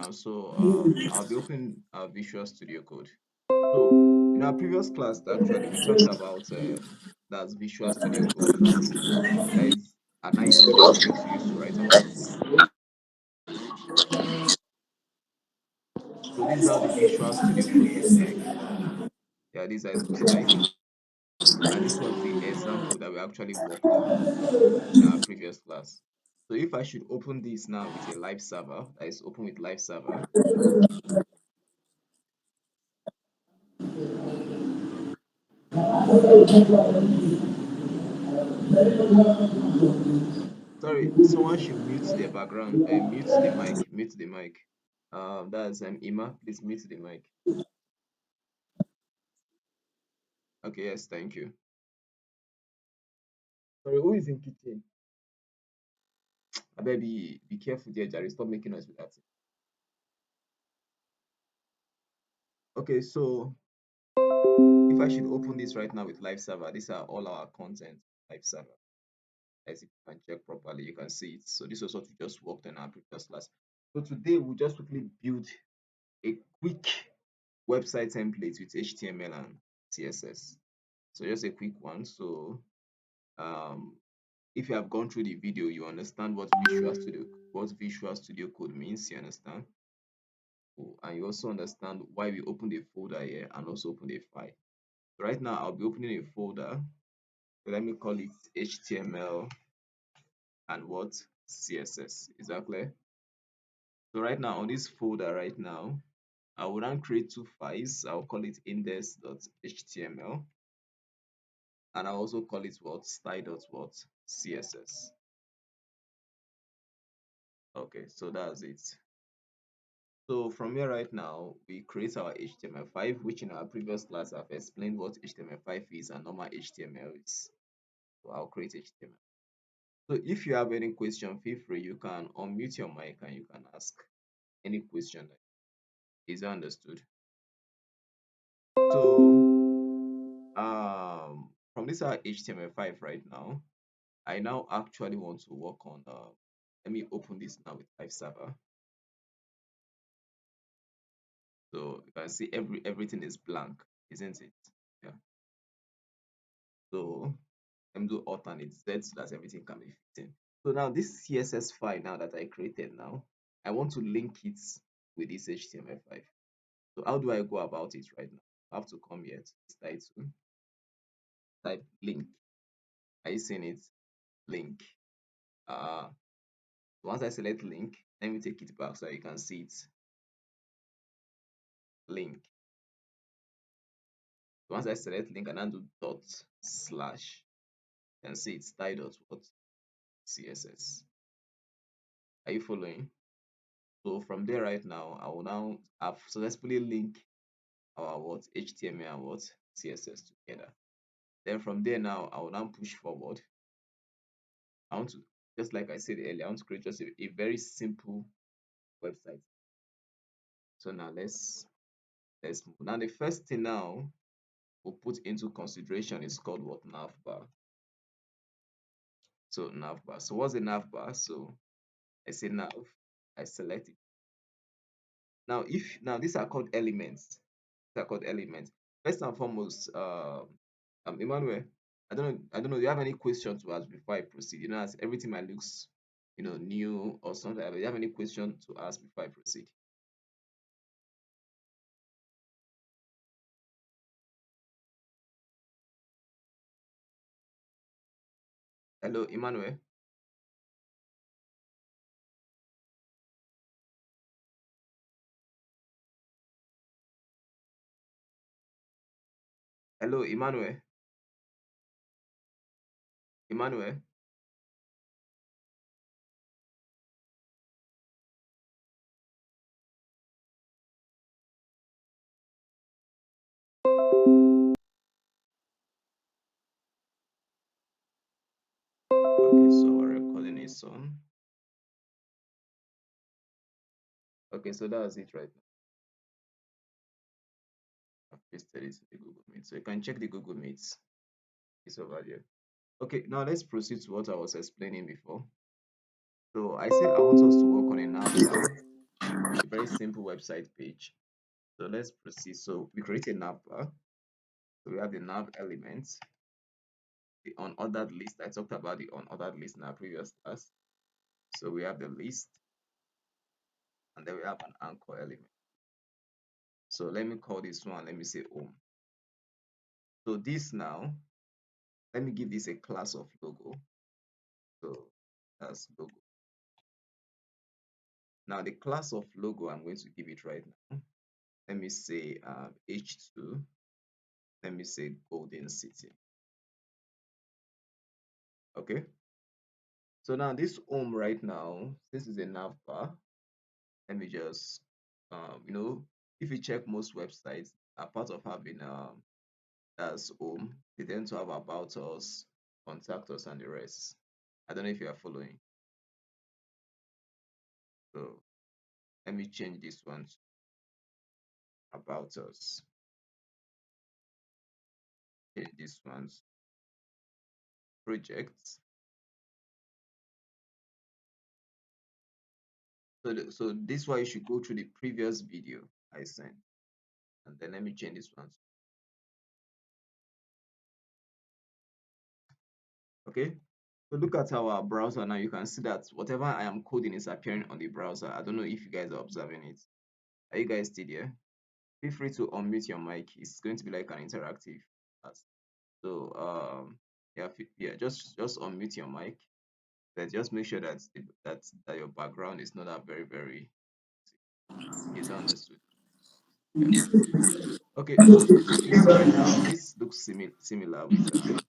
now. So I'll be opening Visual Studio Code. So in our previous class, actually, we talked about that's Visual Studio Code. That is an IDE that we're going to use to write our code. So this is how the Visual Studio Code looks like. Yeah, this is how it looks like. And this was the example that we actually worked on in our previous class. So if I should open this now with a live server, that is open with live server. Sorry, someone should mute the background, mute the mic, mute the mic. That's Ima, please mute the mic. Okay, yes, thank you. Sorry, who is in kitchen? I better be careful there, Jerry. Stop making noise with that. Okay, so if I should open this right now with live server, these are all our content live server. As if you can check properly, you can see it. So this was what we just worked on our previous class. So today we'll just quickly build a quick website template with HTML and CSS. So just a quick one. So um, if you have gone through the video, you understand what Visual Studio Code means. You understand, and you also understand why we opened a folder here and also opened a file. So right now, I'll be opening a folder. So let me call it HTML and what CSS. Is that clear? So right now on this folder right now, I will now create two files. I'll call it index.html and I'll also call it what style.what CSS. Okay, so that's it. So from here right now, we create our HTML5, which in our previous class I've explained what HTML5 is and normal HTML is. So I'll create HTML. So if you have any question, feel free. You can unmute your mic and you can ask any question. Is that understood? So from this our HTML5 right now, I now actually want to work on let me open this now with Live Server. So you can see everything is blank, isn't it? Yeah. So let me do alternate Z so that everything can be fit in. So now this CSS file now that I created now, I want to link it with this HTML5. So how do I go about it right now? I have to come here to this title, type link. Are you seeing it? Link. Once I select link, let me take it back so you can see it. Link. Once I select link and then do dot slash, you can see it's style dot what CSS. Are you following? So from there right now, I will now have successfully link our what HTML and what CSS together. Then from there now, I will now push forward. I want to, just like I said earlier, I want to create just a very simple website. So now let's move. Now the first thing now we'll put into consideration is called what navbar. So navbar. So what's the navbar? So I say nav, I select it. Now these are called elements. These are called elements. First and foremost, Emmanuel, I don't know. Do you have any question to ask before I proceed? As everything might looks, new or something. Do you have any question to ask before I proceed? Hello, Emmanuel. Hello, Emmanuel. Emmanuel. Okay, so our recording is on. Okay, so that's it right now. I've pasted it to the Google Meet. So you can check the Google Meets. It's over there. Okay, now let's proceed to what I was explaining before. So I said I want us to work on a navbar. A very simple website page. So let's proceed. So we create a nav bar. So we have the nav elements, the unordered list. I talked about the unordered list in our previous class. So we have the list, and then we have an anchor element. So let me call this one, let me say home. So this now, let me give this a class of logo. So that's logo. Now the class of logo, I'm going to give it right now. Let me say H2. Let me say Golden City. Okay. So now this home right now, this is a nav bar. Let me just, if you check most websites, apart of having that's home, they tend to have about us, contact us, and the rest. I don't know if you are following. So let me change this one to about us. Change this one to projects. So this why you should go through the previous video I sent, and then let me change this one. Okay. So look at our browser now. You can see that whatever I am coding is appearing on the browser. I don't know if you guys are observing it. Are you guys still there? Feel free to unmute your mic. It's going to be like an interactive class. So yeah, yeah, just unmute your mic. But just make sure that your background is not that very. Is that understood? Yeah. Okay. So you see right now, this looks similar with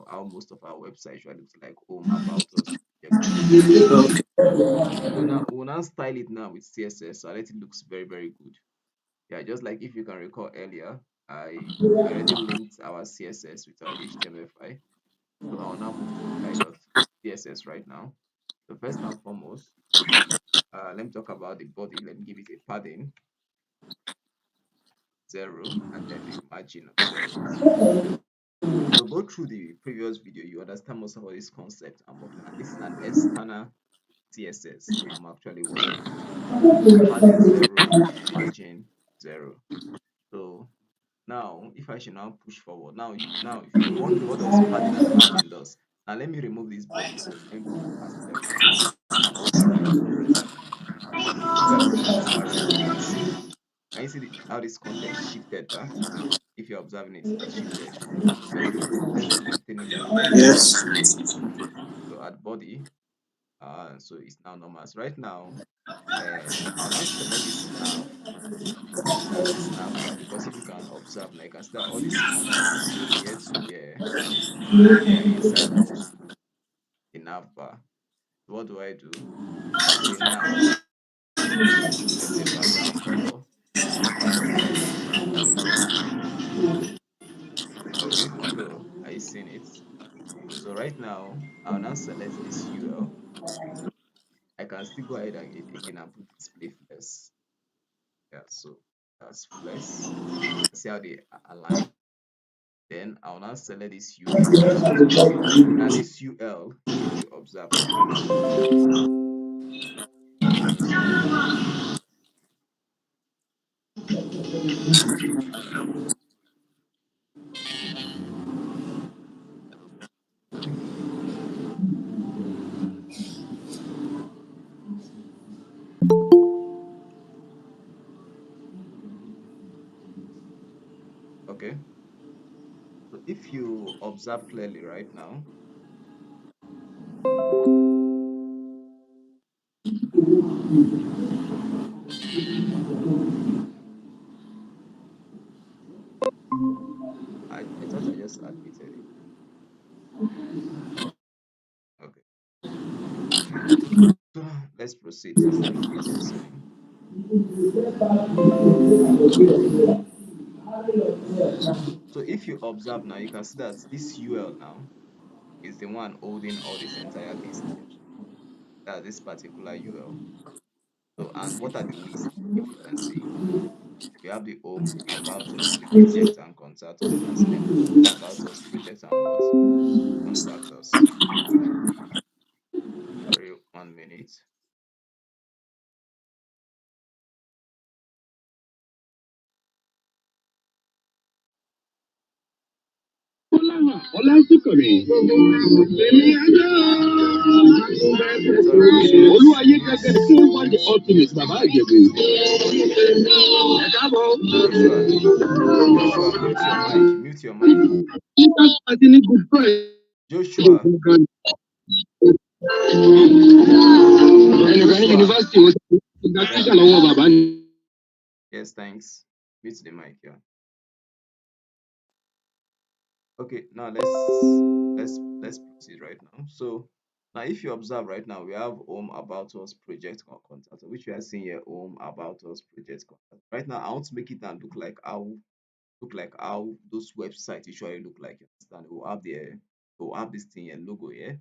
how most of our websites usually looks like home, about us, project, and the rest. We'll now style it now with CSS, so that it looks very good. Yeah, just like if you can recall earlier, we already linked our CSS with our HTML file. So I'll now move to apply.css right now. So first and foremost, let me talk about the body. Let me give it a padding 0 and then a margin of 0. So go through the previous video, you understand most of this concept I'm working on. This is an external CSS I'm actually working with. So padding 0, margin 0. So now if I should now push forward, now if you're wondering what does padding and margin does, now let me remove this body. Let me put it past level. Right, and the rest. If I push this bar right now, you can you see how this context shifted back? If you're observing it, it shifted. So let's just maintain it like this. Yes. So at body, so it's now normal. So right now, I'll now select this nav bar, because if you can observe now, you can see that all these contents from here to here, they are inside of the nav bar. So what do? I say now, let's say background color, let me change it to black. Okay, so are you seeing it? So right now, I'll now select this UL. I can still go ahead and again and put display flex. Yeah, so that's flex. See how they align. Then I'll now select this UL. Now this UL, if you observe now, okay. So if you observe clearly right now, I thought I just admitted it. Okay. So let's proceed. Let's take it easy this time. So if you observe now, you can see that this UL now is the one holding all this entire list. That this particular UL. So and what are the lists? If you can see, we have the home, the about us, the project and contact us. You can see them both. About us, project and what? Contact us. Sorry, 1 minute. Ọlásùnkànmí. Èmi ajá. Sorry, please Olúwayé gẹ́gẹ́ tí wọ́n di mute, ultimate bàbá Ìjẹ̀bú. Ẹ káàbọ̀. Joshua. Joshua, mute your mic. Nígbà tí a ti ní good friday. Joshua, Ẹnìkan ní Joshua. yunifásitì ó ti gba tíṣà lọ́wọ́ bàbá ni. Yes, thanks. Mute the mic, yeah. Okay, now let's proceed right now. So now if you observe right now, we have home, about us, project, or contact, which we are seeing here, home, about us, project, contact. Right now, I want to make it and look like how those websites usually look like. You understand? We'll have this thing here, logo here.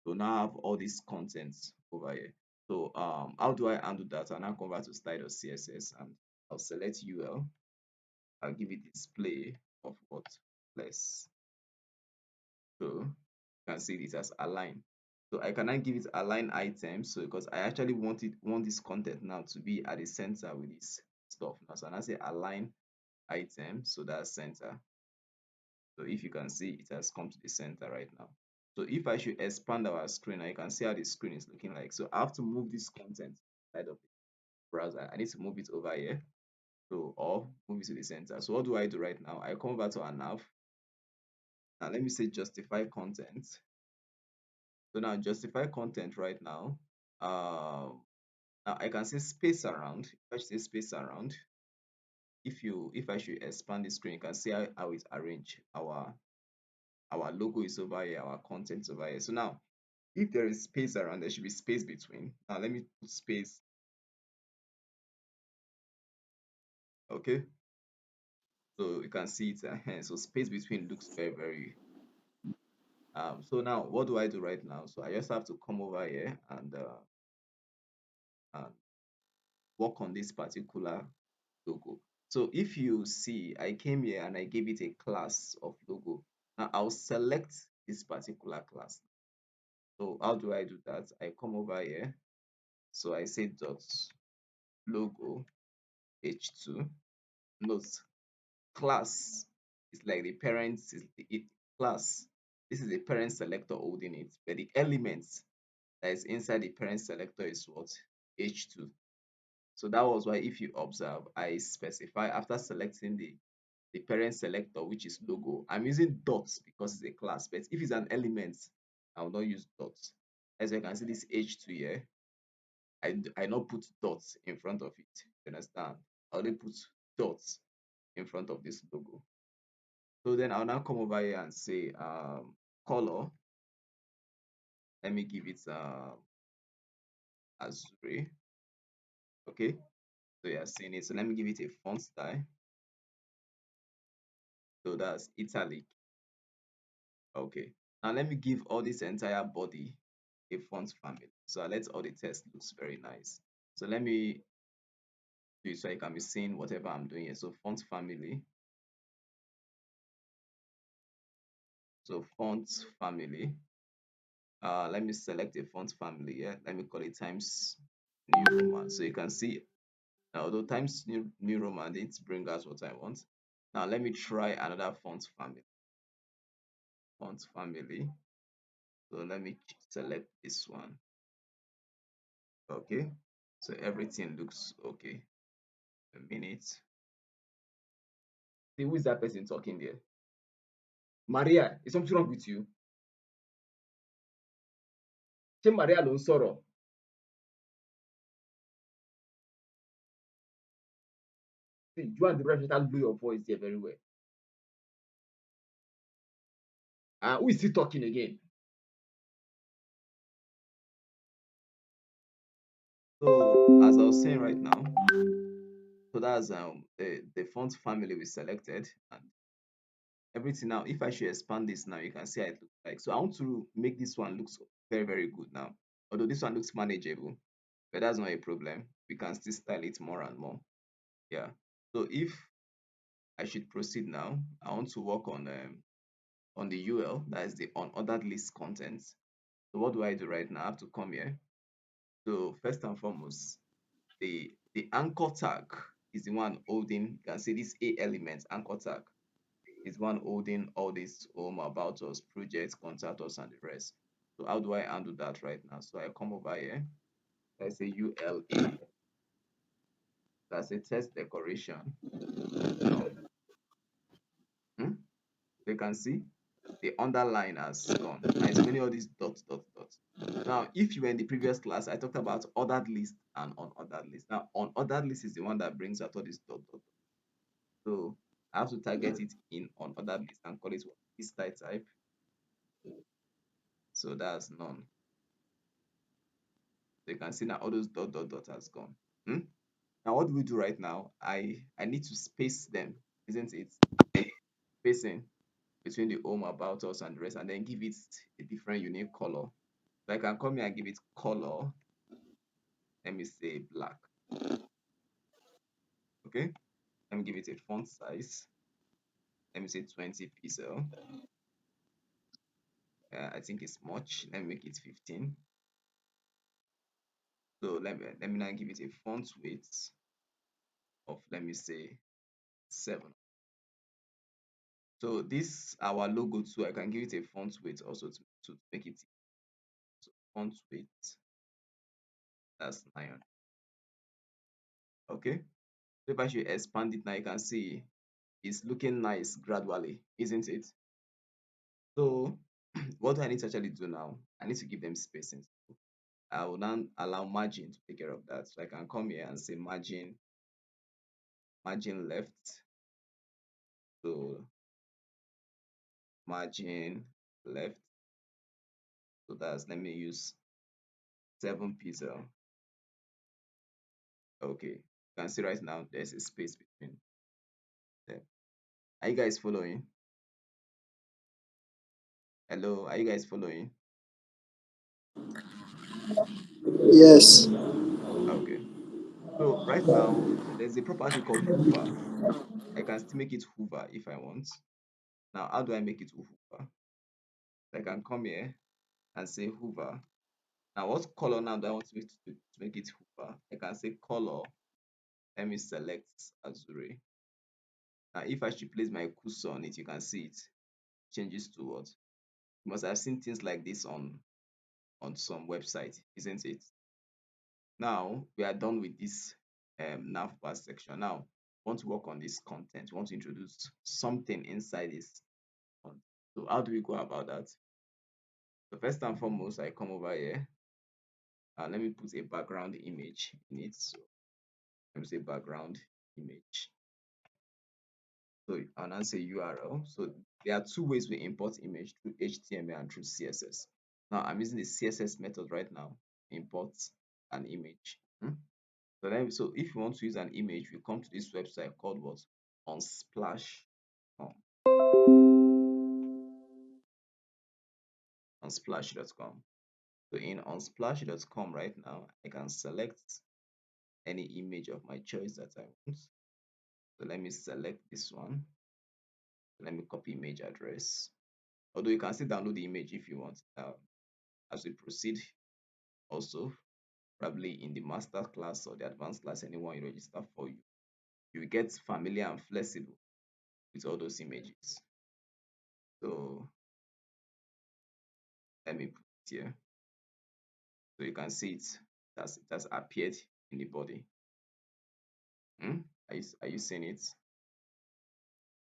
So now I have all these contents over here. So how do I handle that? I now convert to style.css and I'll select UL. I'll give it display of what less. So you can see this as align. So I cannot give it align items. So because I actually want this content now to be at the center with this stuff. Now so I say align item, so that's center. So if you can see, it has come to the center right now. So if I should expand our screen, now you can see how the screen is looking like. So I have to move this content side of the browser. I need to move it over here. So or move it to the center. So what do I do right now? I come over to our nav. Now let me say justify content. So now justify content right now. Now I can say space around. If I say space around, if I should expand the screen, you can see how it's arranged. Our logo is over here, our content is over here. So now if there is space around, there should be space between. Now let me put space. Okay. So you can see it. So space between looks very, very. So now what do I do right now? So I just have to come over here and work on this particular logo. So if you see, I came here and I gave it a class of logo. Now I'll select this particular class. So how do I do that? I come over here. So I say dot logo h2. Note class is like the parents is class. This is the parent selector holding it, but the elements that is inside the parent selector is what h2. So that was why if you observe, I specify after selecting the parent selector, which is logo. I'm using dots because it's a class, but if it's an element, I will not use dots. As you can see, this h2 here, I not put dots in front of it. You understand? I only put dots in front of this logo. So then I'll now come over here and say color. Let me give it azure. Okay, so you're seeing it. So let me give it a font style. So that's italic. Okay, now let me give all this entire body a font family. So I let all the text looks very nice. So let me do it so I can be seeing whatever I'm doing here. So font family. So font family. Let me select a font family here. Let me call it Times New Roman. So you can see, although Times New Roman didn't bring us what I want. Now let me try another font family. Font family. So let me select this one. Okay. So everything looks okay. A minute. See, who is that person talking there? Maria, is something wrong with you? Say Maria ló ń sọ̀rọ̀. See, you and the rest better blow your voice there very well. Who is he talking again? So as I was saying right now, so that's the font family we selected and everything. Now if I should expand this now, you can see how it looks like. So I want to make this one looks very, very good now. Although this one looks manageable, but that's not a problem. We can still style it more and more. Yeah. So if I should proceed now, I want to work on the UL, that is the unordered list contents. So what do I do right now? I have to come here. So first and foremost, the anchor tag is the one holding. You can see this A element anchor tag. is one holding all this home about us, projects, contact us, and the rest. So how do I handle that right now? So I come over here, I say ULA, that's a test decoration, none. Hmm? You can see the underline has gone. Now it's remaining all these dots, dots, dots. Now, if you were in the previous class, I talked about ordered list and unordered list. Now, unordered list is the one that brings out all these dot, dot, dot. So I have to target it in unordered list and call it what? List type. So that's none. So you can see now all those dot, dot, dot has gone. Hmm? Now, what do we do right now? I need to space them, isn't it? Spacing between the home, about us, and the rest, and then give it a different unique color. So I can come here and give it color. Let me say black. Okay. Let me give it a font size. Let me say 20 pixel. I think it's much. Let me make it 15. So let me now give it a font weight of, let me say, 7. So this our logo too. I can give it a font weight also to make it, so font weight, that's 9. Okay. So if I should expand it now, you can see it's looking nice gradually, isn't it? So what do I need to actually do now? I need to give them spacing. I will now allow margin to take care of that. So I can come here and say margin left. So margin left. So that's, let me use 7 pixel. Okay. You can see right now there's a space between them. Are you guys following? Hello, are you guys following? Yes. Okay. So right now there's a property called hover. I can still make it hover if I want. Now, how do I make it hover? I can come here and say hover. Now, what color now do I want to make it hover? I can say color. Let me select Azure. Now, if I should place my cursor on it, you can see it changes to what? You must have seen things like this on some website, isn't it? Now we are done with this navbar section. Now, want to work on this content. We want to introduce something inside this content. So how do we go about that? So first and foremost, I come over here and let me put a background image in it. So let me say background image. So I'll now say URL. So there are two ways we import image, through HTML and through CSS. Now I'm using the CSS method right now, import an image. So if you want to use an image, we come to this website called what? Unsplash.com. Unsplash.com. So in unsplash.com right now, I can select any image of my choice that I want. So let me select this one. Let me copy image address. Although you can still download the image if you want. As we proceed, also probably in the master class or the advanced class, anyone you register for, you get familiar and flexible with all those images. So let me put it here. So you can see it has appeared in the body. Are you seeing it?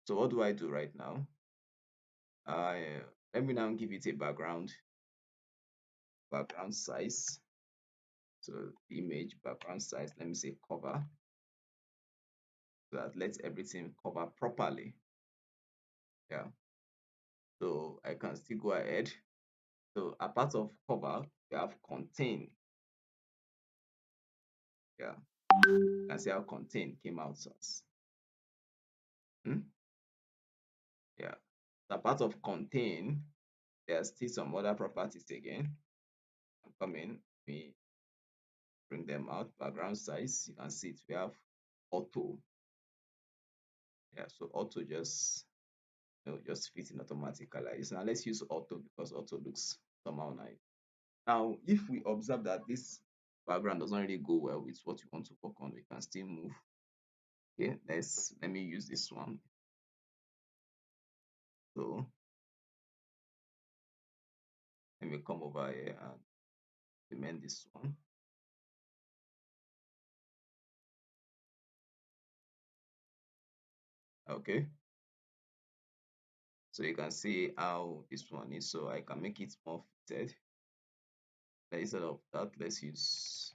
So what do I do right now? Let me now give it a background size. So the image background size, let me say cover, so that lets everything cover properly. Yeah. So I can still go ahead. So a part of cover, we have contain. Yeah. You can see how contain came out as. Yeah. So a part of contain, there's still some other properties again. I'm coming. We bring them out. Background size, you can see it. We have auto. Yeah. So auto just fits in automatically like this. Now let's use auto because auto looks somehow nice. Now, if we observe that this background doesn't really go well with what you want to work on, we can still move. Okay, let me use this one. So let me come over here and implement this one. Okay, so you can see how this one is. So I can make it more fitted. Instead of that, let's use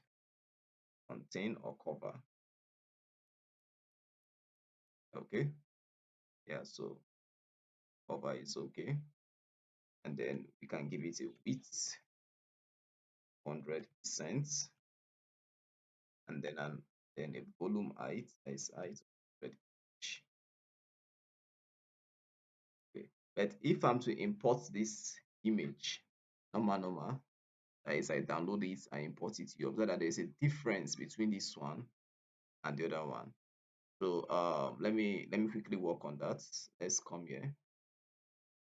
contain or cover. Okay, yeah, so cover is okay, and then we can give it a width 100%, and then a volume height that is height 100 inch. Okay, but if I'm to import this image normal, that is, I download it, I import it, you observe that there's a difference between this one and the other one. So let me quickly work on that. Let's come here.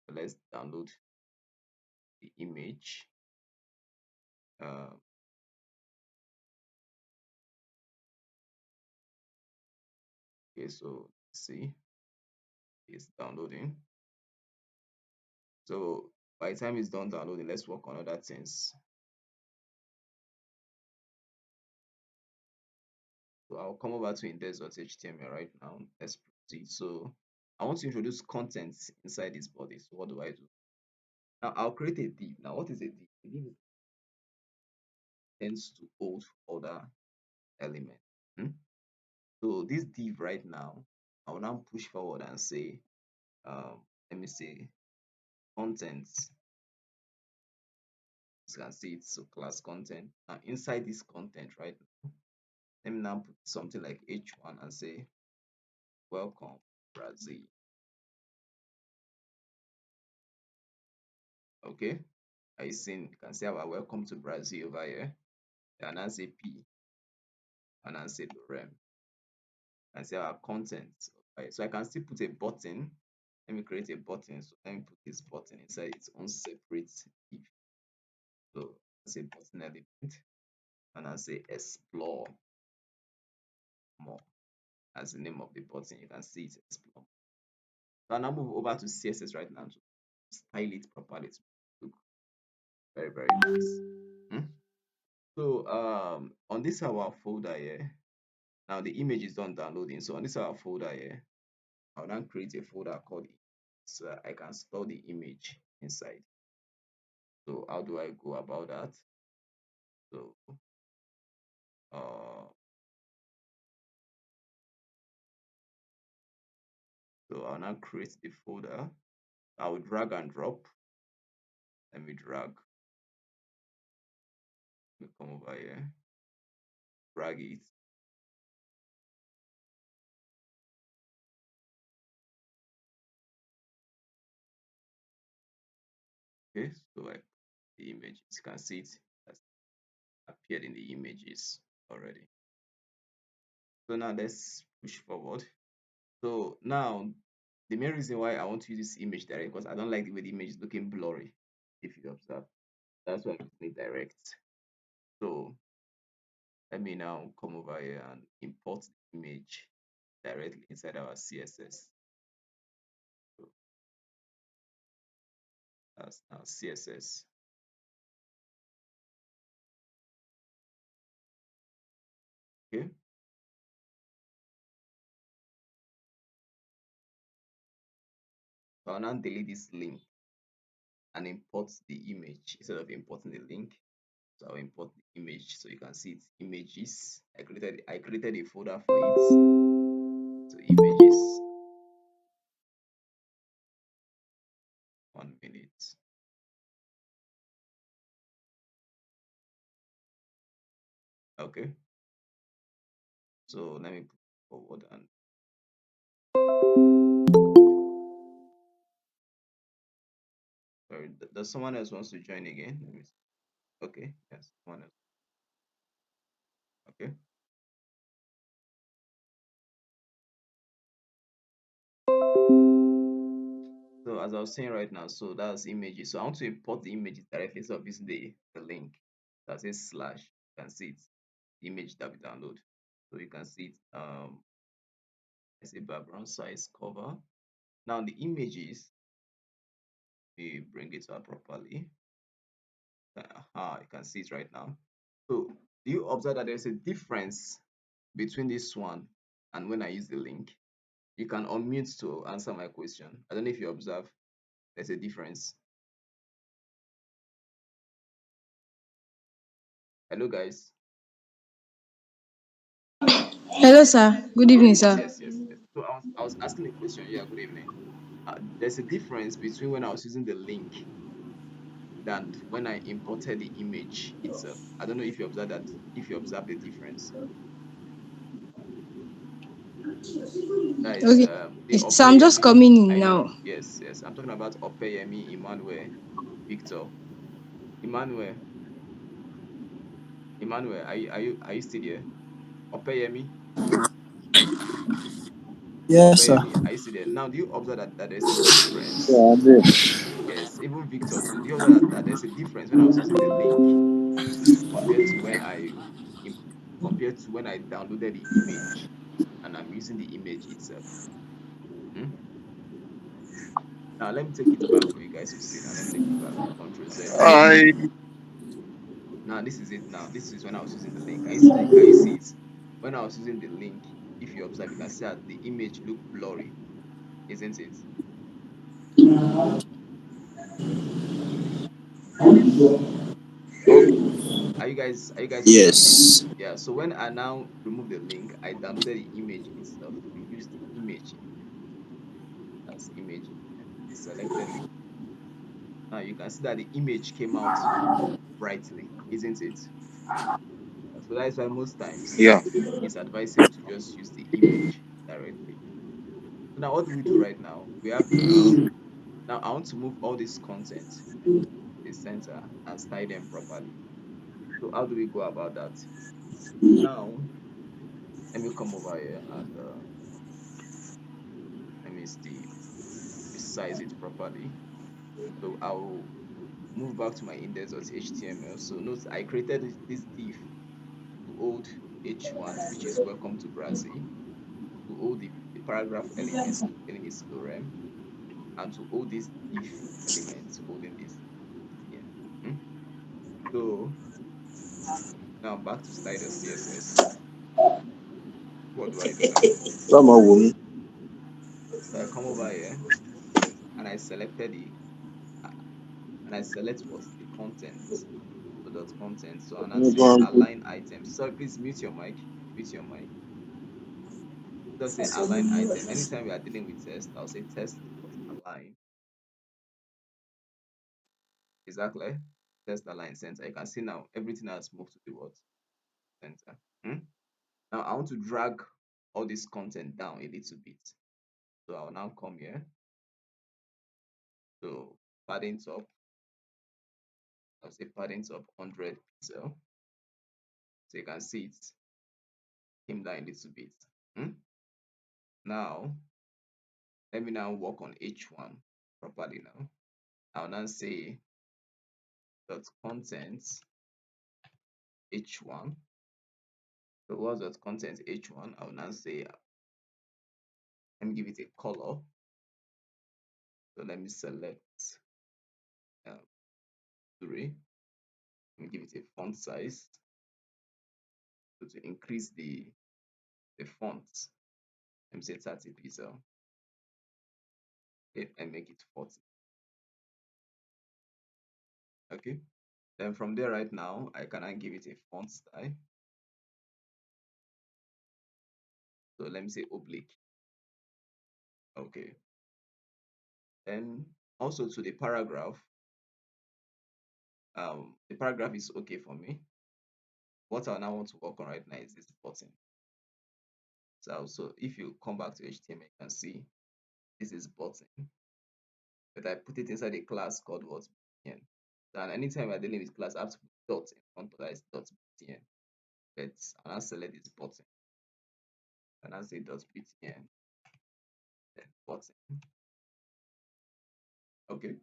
So let's download the image. Uh, okay, so see, it's downloading. So by the time it's done downloading, let's work on other things. So I'll come over to index.html right now. Let's proceed. So I want to introduce content inside this body. So what do I do? Now I'll create a div. Now what is a div? A div tends to hold other elements. Hmm? So this div right now, I will now push forward and say, let me say content. You can see it's so class content. Now inside this content right now, let me now put something like h1 and say welcome Brazil. Okay, I seen you can see our welcome to Brazil over here. And I say P and I say Lorem and say our content. Okay, so I can still put a button. Let me create a button. So let me put this button inside its own separate div. So I say button element and I say explore more as the name of the button. You can see it explore. So I now move over to CSS right now to style it properly to look very, very nice. Hmm? So on this our folder here, now the image is done downloading. So on this our folder here, I'll now create a folder called so I can store the image inside. So how do I go about that? So uh I'll now create the folder. I will drag and drop. Let me drag. Let me come over here, drag it. Okay, so I the image. You can see it has appeared in the images already. So now let's push forward. So now the main reason why I want to use this image direct because I don't like the way the image is looking blurry. If you observe, that's why I'm using it direct. So let me now come over here and import the image directly inside our CSS. So that's now CSS. Okay. So I'll now delete this link and import the image instead of importing the link. So I'll import the image so you can see it's images. I created a folder for it. So images. 1 minute. Okay. So let me put forward and sorry, does someone else wants to join again? Let me see. Okay, yes, someone else. Okay. So as I was saying right now, so that's images. So I want to import the images directly instead of using the link that says slash. You can see it, the image that we download. So you can see it. I say background size cover. Now the images. We bring it up properly. You can see it right now. So do you observe that there's a difference between this one and when I use the link? You can unmute to answer my question. I don't know if you observe there's a difference. Hello, guys. Hello, sir. Good evening, Yes, sir. yes, yes, yes. So I was asking a question. Yeah, good evening. There's a difference between when I was using the link than when I imported the image itself. I don't know if you observe that, if you observe the difference. That is Okay. the So I'm just Opeyemi. coming in I know. now. Yes, yes. I'm talking about Opeyemi, Emmanuel, Victor. Emmanuel, Emmanuel, are you still there? Opeyemi, Yes, sir. Opeyemi, are you still there? Now, do you observe that there's a difference? Yeah, I did. Yes, even Victor too. Do you observe that there's a difference when I was using the link compared to when im- compared to when I downloaded the image and I'm using the image itself? Hmm? Now let me take it back for you guys to see. Now let me take it back. Control Z. I Now this is it. Now this is when I was using the link. Can you see it? When I was using the link, if you observe, you can see that the image look blurry, isn't it? okay. Are you guys with me? Yes. Yeah. So when I now remove the link, I downloaded the image itself. We used the image as image. I selected it. Now you can see that the image came out brightly, isn't it? So that is why most times Yeah. it's advisable to just use the image directly. So now what do we do right now? We have this. Now I want to move all this content to the center and style them properly. So how do we go about that? Now let me come over here and let me see resize it properly. So I'll move back to my index.html. So note I created this div to hold h1, which is welcome to Brazil, to hold the paragraph element containing this lorem, and to hold this div element holding this here. Hmm? So now back to style the CSS. What do I do now? Some are women. So I come over here and I selected the uh, and I select what's the content. So dot content. So and I say align items. So please mute your mic. Mute your mic. Just say align item. Anytime we are dealing with test, I'll say test dot align. Exactly. Test align center. You can see now everything has moved to the what center. Hmm? Now I want to drag all this content down a little bit. So I'll now come here. So padding top. I'll say padding top 100 pixel. So you can see it came down a little bit. Hmm? Now let me now work on H1 properly now. I'll now say dot content H1. So what's dot content H1? I'll now say let me give it a color. So let me select uh, 3. Let me give it a font size. So to increase the font, let me say 30 pixel. Okay, and make it 40. Okay. Then from there right now, I can now give it a font style. So let me say oblique. Okay. Then also to the paragraph, the paragraph is okay for me. What I now want to work on right now is this button. So if you come back to HTML, you can see this is button, but I put it inside a class called what btn. And anytime we're dealing with class, I have to put dot in front of that is dot btn. But I'll select this button and I'll say dot btn, then button. Okay.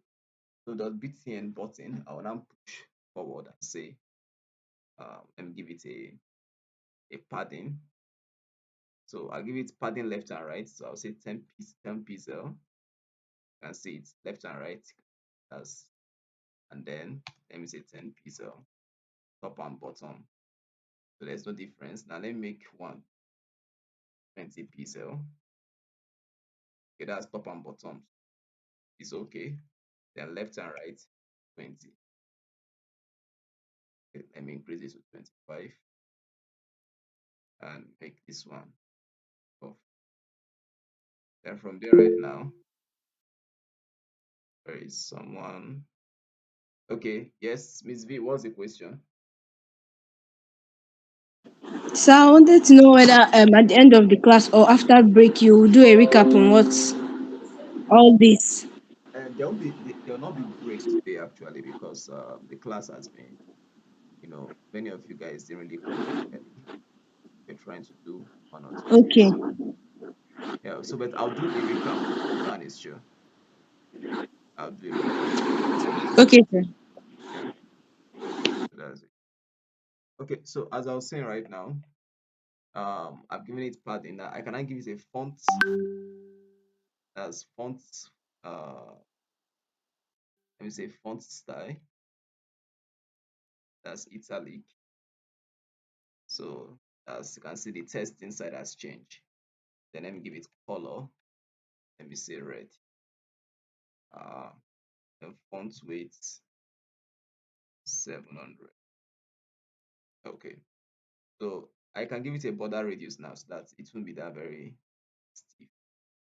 So dot btn button, I will now push forward and say, let me give it a padding. So I'll give it padding left and right. So I'll say 10 pixel. You can see it left and right. That's and then let me say 10 pixel, top and bottom. So there's no difference. Now let me make one 20 pixel. Okay, that's top and bottom. It's okay. Then left and right 20. Okay, let me increase this to 25 and make this one off. Then from there right now, there is someone. Okay, yes, Miss V, what's the question? So I wanted to know whether at the end of the class or after break you will do a recap on what's all this. And there will not be break today actually because the class has been, many of you guys didn't really come in early. We're trying to do one or two things. Okay. So yeah, so but I'll do a recap. Plan is sure. I'll do a recap. Okay, sir. Yeah, so that's it. Okay, so as I was saying right now, I've given it padding. Now I cannot give it a font as font. Let me say font style. That's italic. So as you can see, the text inside has changed. Then let me give it color. Let me say red. Uh, and font weight 700. Okay, so I can give it a border radius now, so that it won't be that very stiff.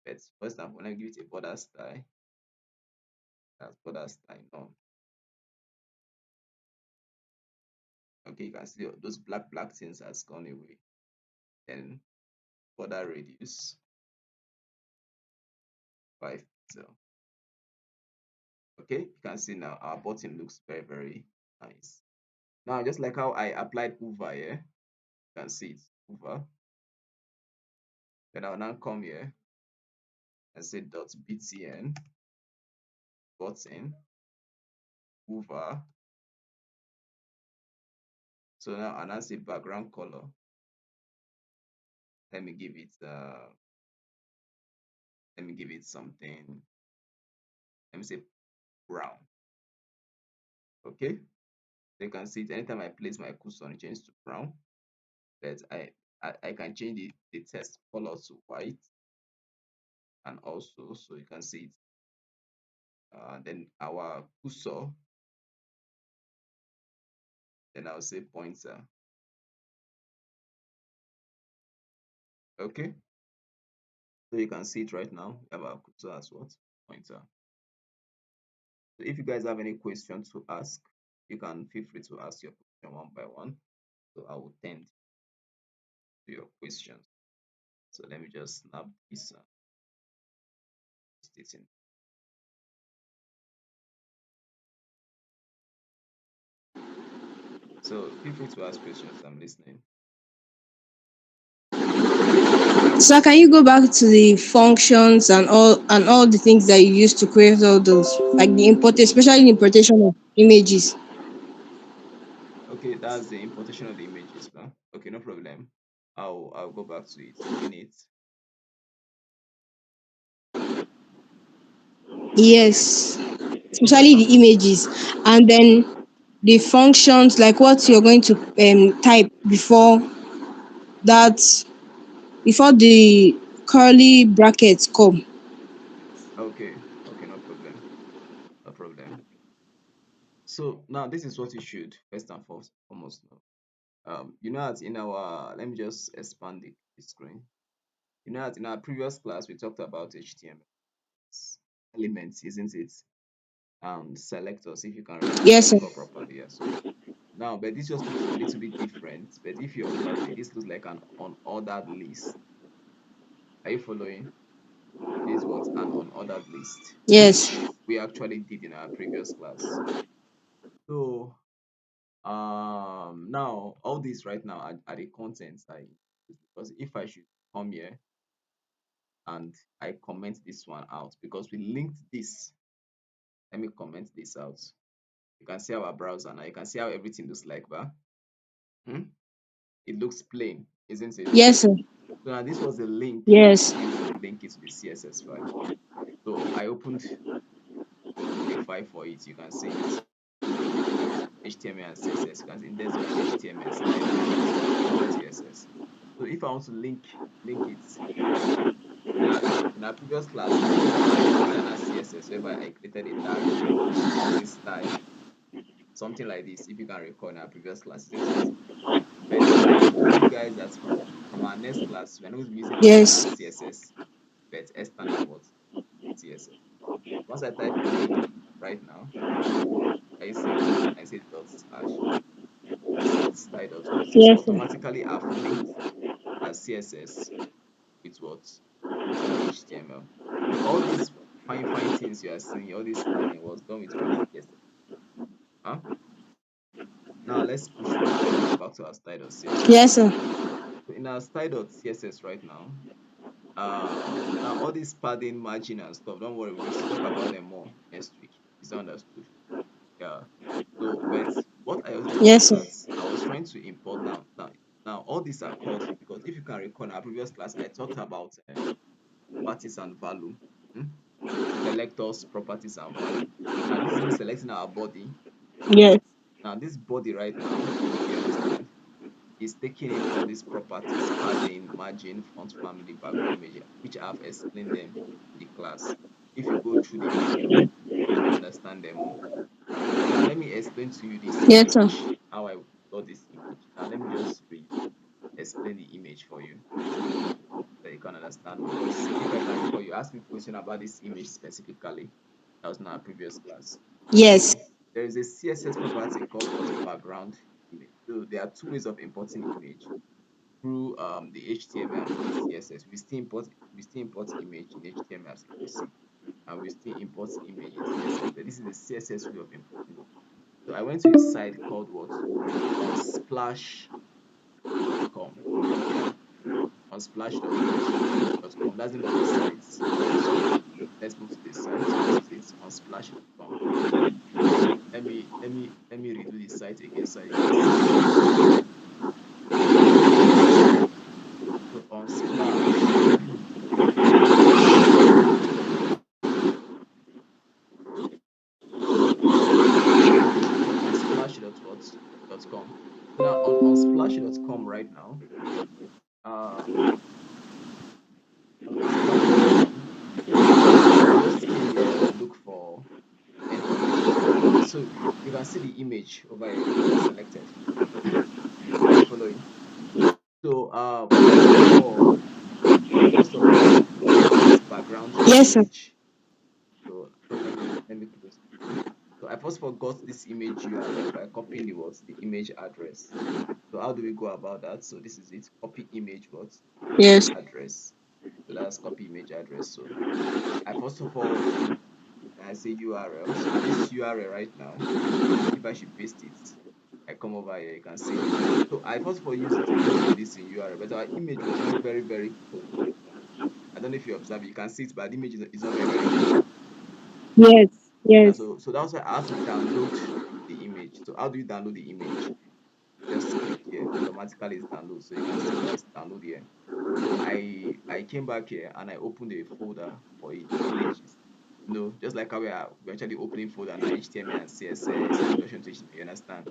But first of all, let me give it a border style. That's border style none. Okay, you can see those black things has gone away. Then border radius 5 pixel. Okay, you can see now our button looks very nice. Now, just like how I applied hover here, you can see it hover. Then I'll now come here and say dot btn button hover. So now I'll now say background color. Let me give it something. Let me say brown. Okay. So you can see it anytime I place my cursor, it changes to brown. But I can change the text color to white, and also so you can see it. Then our cursor, then I'll say pointer. Okay. So you can see it right now. We have our cursor as what? Pointer. So if you guys have any questions to ask, you can feel free to ask your question one by one. So I will tend to your questions. So let me just snap this paste it in. So feel free to ask questions. I'm listening. So can you go back to the functions and all the things that you use to create all those, like the import, especially the importation of images? Okay, that's the importation of the images, man. Okay, no problem. I'll go back to it. A minute. Okay. Yes, especially the images, and then the functions, like what you're going to type that before the curly brackets come. Okay. Okay, no problem. No problem. So now this is what you should first and foremost know. That in our let me just expand the screen. That in our previous class we talked about HTML elements, isn't it? And selectors, if you can Yes, sir. recall properly. Yeah. So now, but this just looks a little bit different. But if you observe it, this looks like an unordered list. Are you following? This is what an unordered list, Yes. which we actually did in our previous class. So now all these right now are the contents I use, because if I should come here and I comment this one out because we linked this. Let me comment this out. You can see our browser now. You can see how everything looks like, but it looks plain, isn't it? Yes, sir. So now this was the link Yes. we used to link it to the CSS file. So I opened a file for it, you can see it. HTML and CSS. You can see index.html style.css. So if I want to link it in our previous class, I created an CSS whereby I created a tag that says style, something like this. If you can recall in our previous class, isn't it? But I told you guys that from our next class, we're not going to be using internal Yes. CSS, but external what? CSS. Once I type a link right now, I see it. I say dot slash. You see it, style dot what? So Yes, sir. automatically I've linked our CSS with what? With HTML. So all these fine things you are seeing, all this styling was done with what? CSS. Huh? Now let's push back to our style.css. Yes, sir. So in our style.css right now, now all this padding, margin and stuff, don't worry, we'll talk about them more next week. Is that understood? Yeah. So, but what I was doing was Yes, sir. that I was trying to import now all these are called, because if you can recall in our previous class, I talked about properties and value. Hmm? Selectors, properties and value. Now this is me selecting our body. Yes. Now this body right now, you understand, is taking in all these properties, padding, margin, font family, background image, which I've explained them in the class. If you go through the video, you understand them more. Now let me explain to you this Yes, sir. image, how I got this image. Now let me just explain the image for you so you can understand more. Because if I can recall, you asked me a question about this image specifically. That was in our previous class. Yes. So there is a CSS property called what? Background image. So there are two ways of importing image through the HTML and the CSS. We still import image in HTML, as you can see, and we still import image in CSS. But this is the CSS way of importing it. So I went to a site called what? Unsplash.com. Yeah, unsplash.com. That's the name of the site. So let's move to the site. So this is it, unsplash.com. Let me redo the site again so you can see it. So unsplash. Unsplash.com. So now on unsplash.com right now, okay, so what I just did, I just came here to look for an image. Okay, so you can see the image over here that I selected. Are you following? So first of all, get this background Yes, sir. image. So let me close this. So I first of all got this image URL by copying the image address. So how do we go about that? So this is it. Copy image Yes. address. So that's copy image address. So I first of all, I say URL. So this URL right now, if I should paste it, I come over here, you can see it. So I first of all used this in URL, but our image was not very clean. I don't know if you observe it, you can see it, but the image is not very clean. Yes. Yeah, Yes. so that's why I have to download the image. So how do you download the image? Just click here, automatically it's download. So you can see it is download here. So I came back here and I opened a folder for it, images. Just like how we're actually opening folder now, HTML and CSS, introduction to HTML, you understand?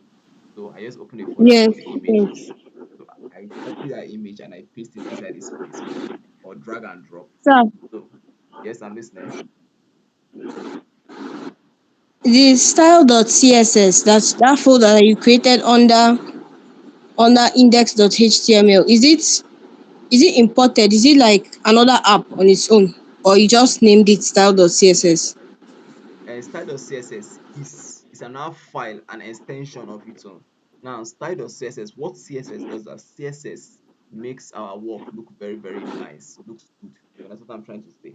So I just opened a folder Yes. for the Yes. images. So I copy that image and I paste it inside this place here, or drag and drop. Sir, So yes, I'm listening. the style.css, that's that folder that you created under index.html, is it imported? Is it like another app on its own? Or you just named it style.css? Style.css is another file, an extension of its own. Now, style.css, what CSS does that CSS makes our work look very nice, looks good. You understand what I'm trying to say?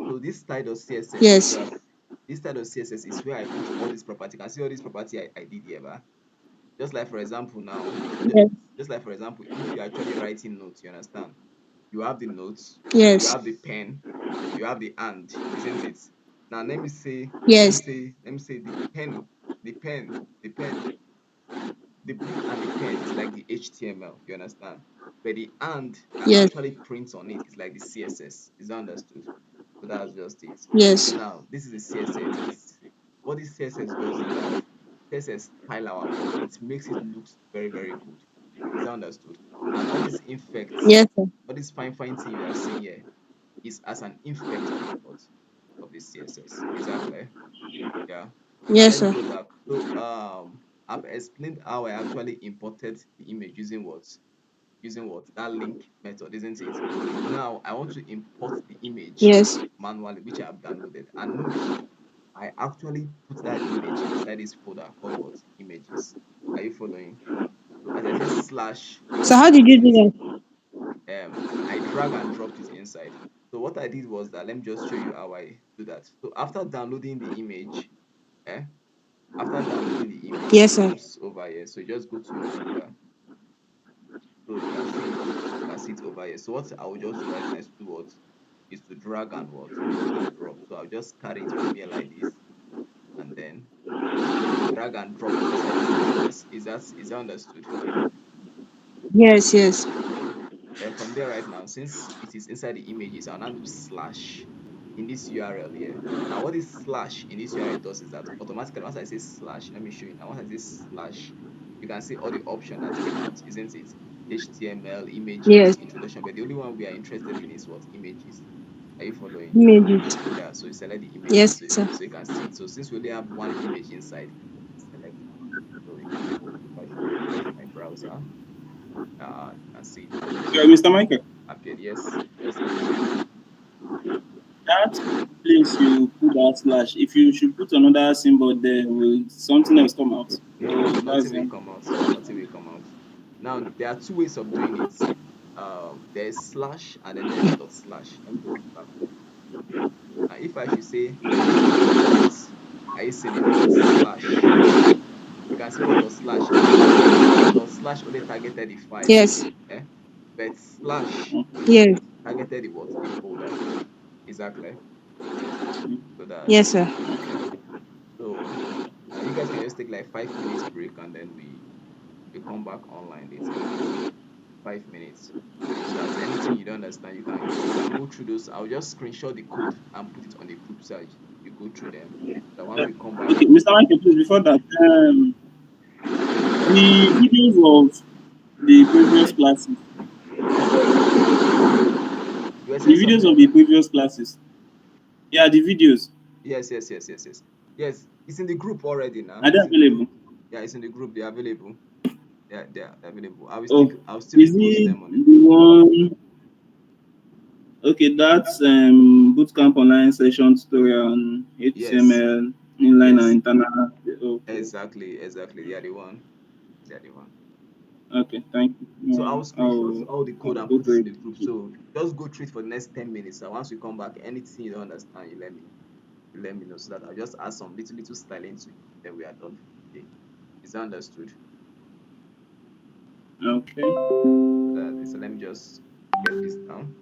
So this style.css is Yes. just this style.css is where I put all this property. You can see all this property I did here, bah? Just like for example now, Yes. just like for example, if you're actually writing notes, you understand? You have the notes, you Yes. have the pen, you have the and, isn't it? Now Yes. let me say the pen, the pen, the book and the pen is like the HTML, you understand? But the and that Yes. actually prints on it is like the CSS. Is that understood? So that's just it. So Yes. now this is the CSS. what this CSS does is that CSS style our work. It makes it look very, very good. Is that understood? And all these effects, Yes, sir. all these fine thing you are seeing here is as an effect of the what of the CSS. Is that clear? Yeah. Now Yes, let's sir. go back. So I've explained how I actually imported the image using what that link method, isn't it? Now I want to import the image Yes. manually, which I have downloaded. And note, I actually put that image inside this folder called what images. Are you following? So as I say slash So how did you do that? I drag and dropped it inside. So what I did was that let me just show you how I do that. So after downloading the image, eh, after downloading the image, Yes, it sir. comes over here. So you just go to your folder. So you can see it. You can see it over here. So what I will just do right now is to do what is to drag and what and drop. So I'll just carry it from here like this and then drag and drop it inside the CSS. Is that understood? Yes, yes. Okay. Then from there right now, since it is inside the images, I'll now do slash in this URL here. Now what this slash in this URL does is that automatically once I say slash, let me show you now. Once I say slash, you can see all the option that came out, isn't it? HTML, images, Yes. introduction, but the only one we are interested in is what images. Are you following? Images. Yeah, so you select the images Yes, so, sir. so you can see it. So since we only have one image inside, select it. So you can go if I should refresh my browser, you can see it Mr. Michael, appeared. Yes, I'm listening. that place you put that slash, if you should put another symbol there, will something else come out? No, Oh, that's nothing will it. come out. Nothing will come out. Now there are two ways of doing it. There's slash and then there's dot slash. Let me just back up. Now if I should say dot, are you seeing it? Dot slash. You can see what dot slash did. Dot slash only targeted the file. Yes. Eh? But slash Yes. targeted the what? The folder. Exactly. So Yes, that's sir. okay. So now you guys can just take like 5 minutes break and then we come back online later. 5 minutes. So that anything you don't understand, you can go through those. I'll just screenshot the code and put it on the group site. You go through them. So once we come back, Okay, Mr. Michael, please, before that, the videos of the previous classes, eh? You were the saying videos something? of the previous classes, yeah, the videos, Yes. It's in the group already now. are they It's in the available? group. Yeah, it's in the group. They're available. Yeah, they're available. Oh, I'll still is repost it them on the the group. one? Okay, that's bootcamp online session tutorial on Yes, HTML, inline and yes, internal. Okay, exactly. They are the one. They are the one. okay, thank you. So I'll screenshot all the code I'll and go put it through in it. the group. So just go through it for the next 10 minutes. And once we come back, anything you don't understand, you let me know so that I'll just add some little styling to it. Then we are done for the day. Is that understood? Okay. So let me just get this down.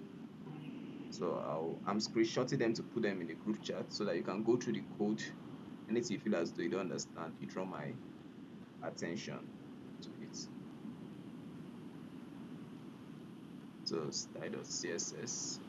So I'm screenshotting them to put them in the group chat so that you can go through the code. Anything you feel as though you don't understand, you draw my attention to it. So style.css.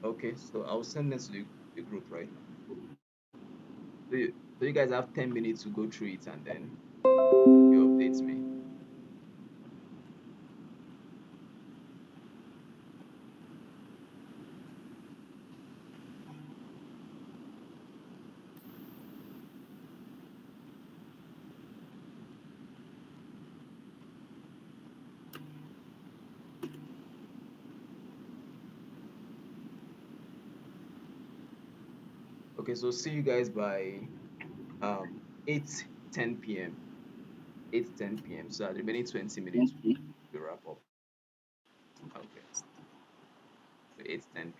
Okay, so I'll send this to the group right now. So you guys have 10 minutes to go through it and then you update me. Okay, so see you guys by 8:10 p.m. 8:10 p.m. So the remaining 20 minutes Okay. we wrap up. Okay, so 8:10 p.m.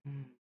Mm.